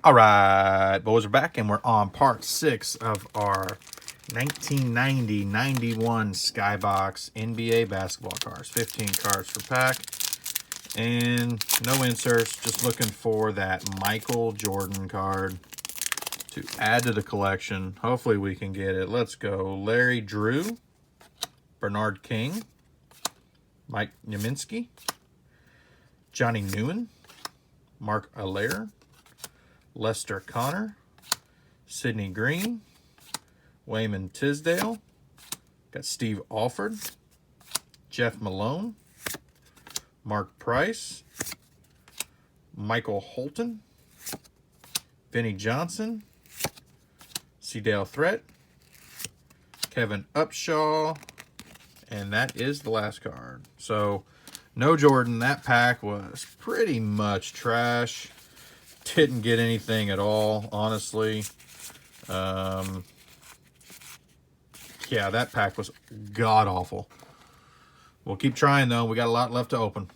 All right, boys, are back, and we're on part 6 of our 1990-91 Skybox NBA basketball cards. 15 cards per pack, and no inserts. Just looking for that Michael Jordan card to add to the collection. Hopefully we can get it. Let's go. Larry Drew, Bernard King, Mike Nyeminski, Johnny Newen, Mark Allaire, Lester Connor, Sidney Green, Wayman Tisdale, got Steve Alford, Jeff Malone, Mark Price, Michael Holton, Vinnie Johnson, Cedale Threat, Kevin Upshaw, and that is the last card. So, no Jordan. That pack was pretty much trash. Didn't get anything at all, honestly. Yeah, that pack was god-awful. We'll keep trying, though. We got a lot left to open.